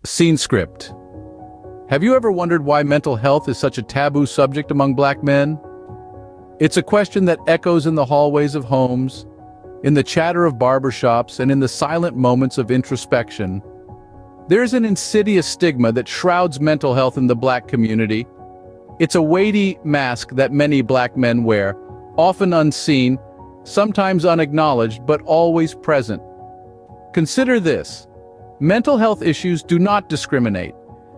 Scene script. Have you ever wondered why mental health is such a taboo subject among Black men? It's a question that echoes in the hallways of homes, in the chatter of barbershops, and in the silent moments of introspection. There's an insidious stigma that shrouds mental health in the Black community. It's a weighty mask that many Black men wear, often unseen, sometimes unacknowledged, but always present. Consider this. Mental health issues do not discriminate.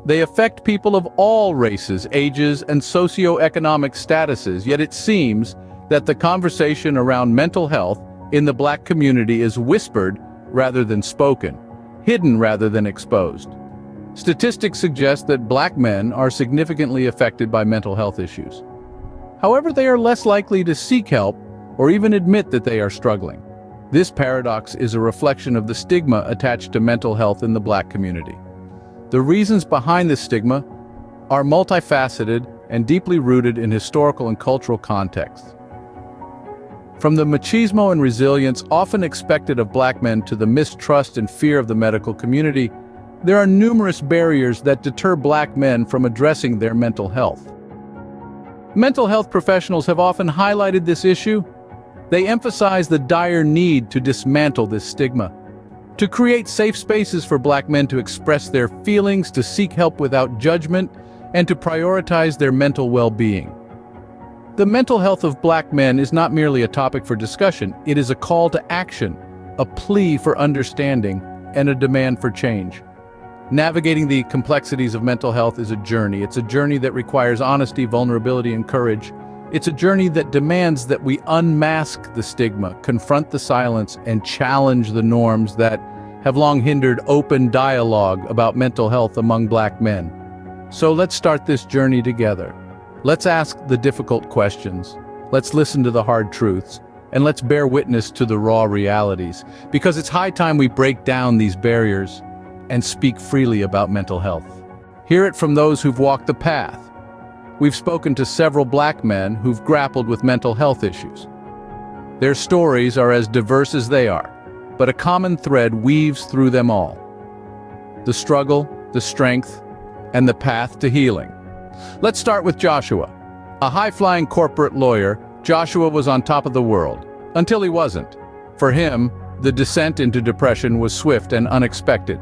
They affect people of all races, ages, and socioeconomic statuses, yet it seems that the conversation around mental health in the Black community is whispered rather than spoken, hidden rather than exposed. Statistics suggest that Black men are significantly affected by mental health issues. However, they are less likely to seek help or even admit that they are struggling. This paradox is a reflection of the stigma attached to mental health in the Black community. The reasons behind this stigma are multifaceted and deeply rooted in historical and cultural contexts. From the machismo and resilience often expected of Black men to the mistrust and fear of the medical community, there are numerous barriers that deter Black men from addressing their mental health. Mental health professionals have often highlighted this issue. They emphasize the dire need to dismantle this stigma, to create safe spaces for Black men to express their feelings, to seek help without judgment, and to prioritize their mental well-being. The mental health of Black men is not merely a topic for discussion, it is a call to action, a plea for understanding, and a demand for change. Navigating the complexities of mental health is a journey. It's a journey that requires honesty, vulnerability, and courage. It's a journey that demands that we unmask the stigma, confront the silence, and challenge the norms that have long hindered open dialogue about mental health among Black men. So let's start this journey together. Let's ask the difficult questions. Let's listen to the hard truths. And let's bear witness to the raw realities. Because it's high time we break down these barriers and speak freely about mental health. Hear it from those who've walked the path. We've spoken to several Black men who've grappled with mental health issues. Their stories are as diverse as they are, but a common thread weaves through them all. The struggle, the strength, and the path to healing. Let's start with Joshua. A high-flying corporate lawyer, Joshua was on top of the world, until he wasn't. For him, the descent into depression was swift and unexpected.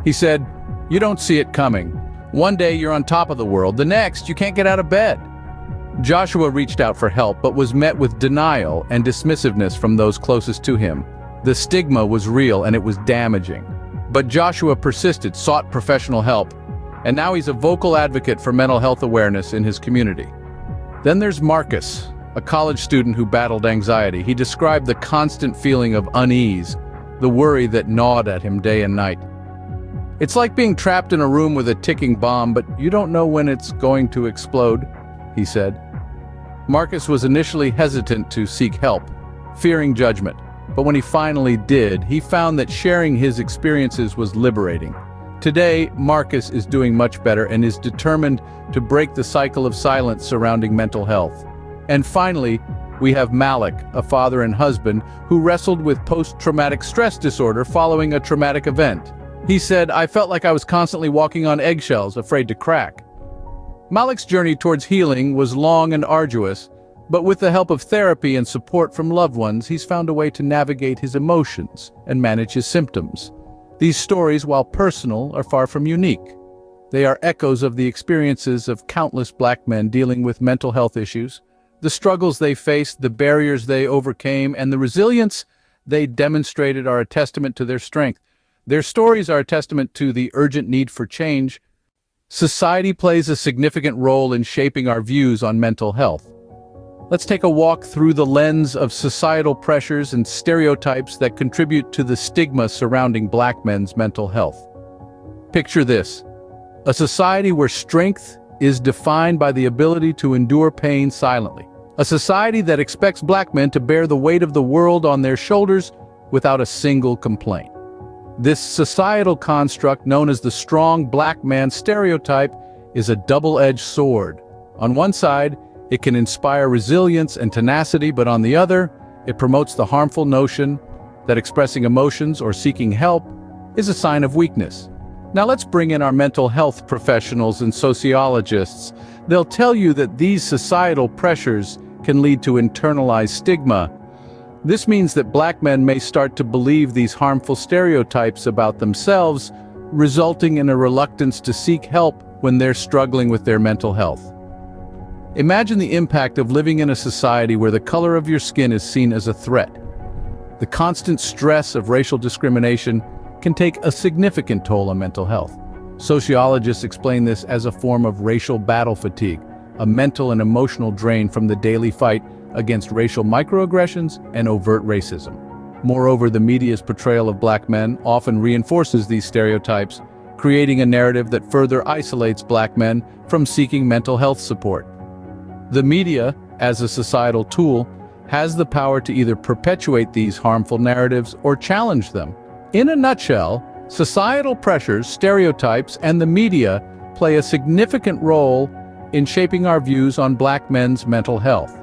He said, "You don't see it coming. One day you're on top of the world, the next you can't get out of bed." Joshua reached out for help but was met with denial and dismissiveness from those closest to him. The stigma was real and it was damaging. But Joshua persisted, sought professional help, and now he's a vocal advocate for mental health awareness in his community. Then there's Marcus, a college student who battled anxiety. He described the constant feeling of unease, the worry that gnawed at him day and night. "It's like being trapped in a room with a ticking bomb, but you don't know when it's going to explode," he said. Marcus was initially hesitant to seek help, fearing judgment, but when he finally did, he found that sharing his experiences was liberating. Today, Marcus is doing much better and is determined to break the cycle of silence surrounding mental health. And finally, we have Malik, a father and husband who wrestled with post-traumatic stress disorder following a traumatic event. He said, "I felt like I was constantly walking on eggshells, afraid to crack." Malik's journey towards healing was long and arduous, but with the help of therapy and support from loved ones, he's found a way to navigate his emotions and manage his symptoms. These stories, while personal, are far from unique. They are echoes of the experiences of countless Black men dealing with mental health issues, the struggles they faced, the barriers they overcame, and the resilience they demonstrated are a testament to their strength. Their stories are a testament to the urgent need for change. Society plays a significant role in shaping our views on mental health. Let's take a walk through the lens of societal pressures and stereotypes that contribute to the stigma surrounding Black men's mental health. Picture this: a society where strength is defined by the ability to endure pain silently. A society that expects Black men to bear the weight of the world on their shoulders without a single complaint. This societal construct, known as the strong Black man stereotype, is a double-edged sword. On one side, it can inspire resilience and tenacity, but on the other, it promotes the harmful notion that expressing emotions or seeking help is a sign of weakness. Now let's bring in our mental health professionals and sociologists. They'll tell you that these societal pressures can lead to internalized stigma. This means that Black men may start to believe these harmful stereotypes about themselves, resulting in a reluctance to seek help when they're struggling with their mental health. Imagine the impact of living in a society where the color of your skin is seen as a threat. The constant stress of racial discrimination can take a significant toll on mental health. Sociologists explain this as a form of racial battle fatigue, a mental and emotional drain from the daily fight against racial microaggressions and overt racism. Moreover, the media's portrayal of Black men often reinforces these stereotypes, creating a narrative that further isolates Black men from seeking mental health support. The media, as a societal tool, has the power to either perpetuate these harmful narratives or challenge them. In a nutshell, societal pressures, stereotypes, and the media play a significant role in shaping our views on Black men's mental health.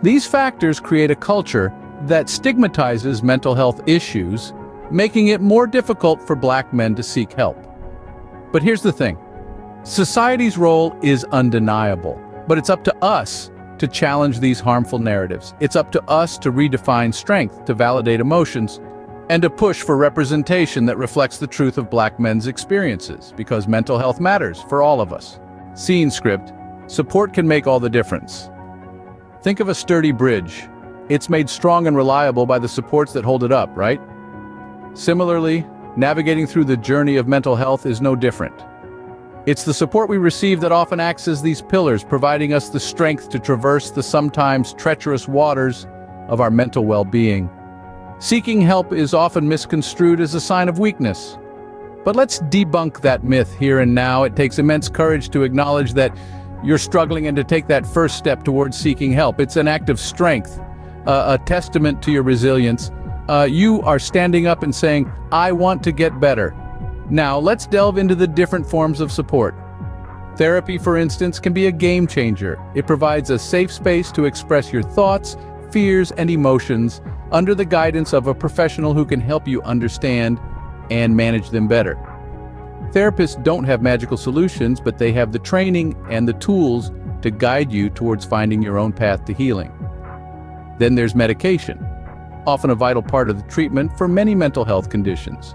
These factors create a culture that stigmatizes mental health issues, making it more difficult for Black men to seek help. But here's the thing. Society's role is undeniable, but it's up to us to challenge these harmful narratives. It's up to us to redefine strength, to validate emotions, and to push for representation that reflects the truth of Black men's experiences, because mental health matters for all of us. Scene script: support can make all the difference. Think of a sturdy bridge. It's made strong and reliable by the supports that hold it up, right? Similarly, navigating through the journey of mental health is no different. It's the support we receive that often acts as these pillars, providing us the strength to traverse the sometimes treacherous waters of our mental well-being. Seeking help is often misconstrued as a sign of weakness. But let's debunk that myth here and now. It takes immense courage to acknowledge that you're struggling and to take that first step towards seeking help. It's an act of strength, a testament to your resilience. You are standing up and saying, "I want to get better." Now, let's delve into the different forms of support. Therapy, for instance, can be a game changer. It provides a safe space to express your thoughts, fears, and emotions under the guidance of a professional who can help you understand and manage them better. Therapists don't have magical solutions, but they have the training and the tools to guide you towards finding your own path to healing. Then there's medication, often a vital part of the treatment for many mental health conditions.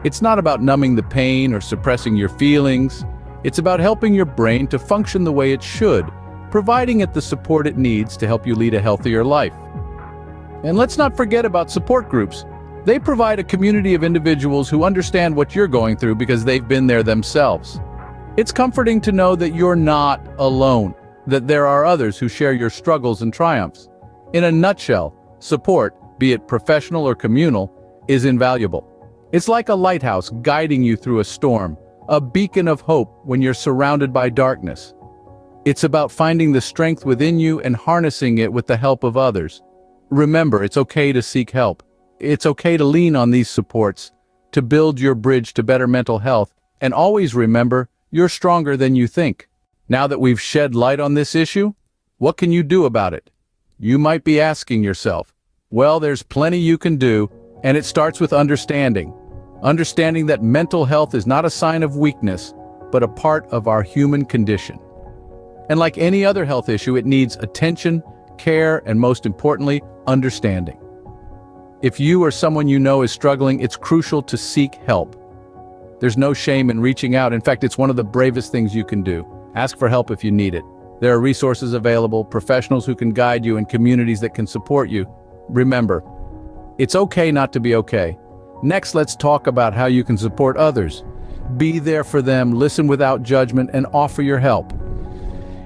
It's not about numbing the pain or suppressing your feelings. It's about helping your brain to function the way it should, providing it the support it needs to help you lead a healthier life. And let's not forget about support groups. They provide a community of individuals who understand what you're going through because they've been there themselves. It's comforting to know that you're not alone, that there are others who share your struggles and triumphs. In a nutshell, support, be it professional or communal, is invaluable. It's like a lighthouse guiding you through a storm, a beacon of hope when you're surrounded by darkness. It's about finding the strength within you and harnessing it with the help of others. Remember, it's okay to seek help. It's okay to lean on these supports, to build your bridge to better mental health, and always remember, you're stronger than you think. Now that we've shed light on this issue, what can you do about it? You might be asking yourself, well, there's plenty you can do, and it starts with understanding. Understanding that mental health is not a sign of weakness, but a part of our human condition. And like any other health issue, it needs attention, care, and most importantly, understanding. If you or someone you know is struggling, it's crucial to seek help. There's no shame in reaching out. In fact, it's one of the bravest things you can do. Ask for help if you need it. There are resources available, professionals who can guide you, and communities that can support you. Remember, it's okay not to be okay. Next, let's talk about how you can support others. Be there for them, listen without judgment, and offer your help.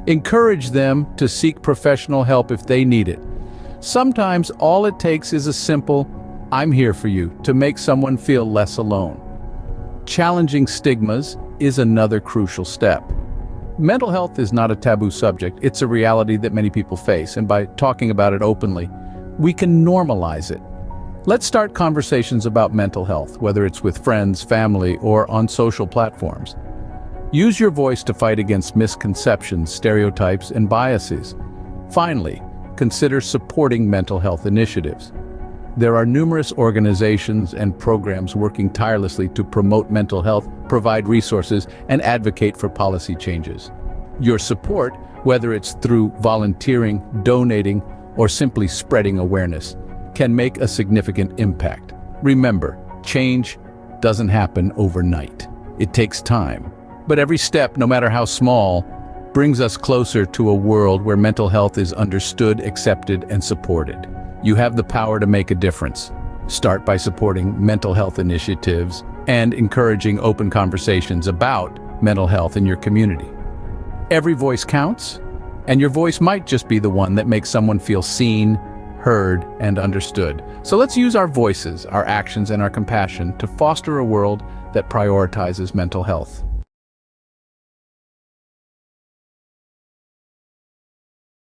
Encourage them to seek professional help if they need it. Sometimes all it takes is a simple, "I'm here for you," to make someone feel less alone. Challenging stigmas is another crucial step. Mental health is not a taboo subject. It's a reality that many people face, and by talking about it openly, we can normalize it. Let's start conversations about mental health, whether it's with friends, family, or on social platforms. Use your voice to fight against misconceptions, stereotypes, and biases. Finally, consider supporting mental health initiatives. There are numerous organizations and programs working tirelessly to promote mental health, provide resources, and advocate for policy changes. Your support, whether it's through volunteering, donating, or simply spreading awareness, can make a significant impact. Remember, change doesn't happen overnight. It takes time. But every step, no matter how small, brings us closer to a world where mental health is understood, accepted, and supported. You have the power to make a difference. Start by supporting mental health initiatives and encouraging open conversations about mental health in your community. Every voice counts, and your voice might just be the one that makes someone feel seen, heard, and understood. So let's use our voices, our actions, and our compassion to foster a world that prioritizes mental health.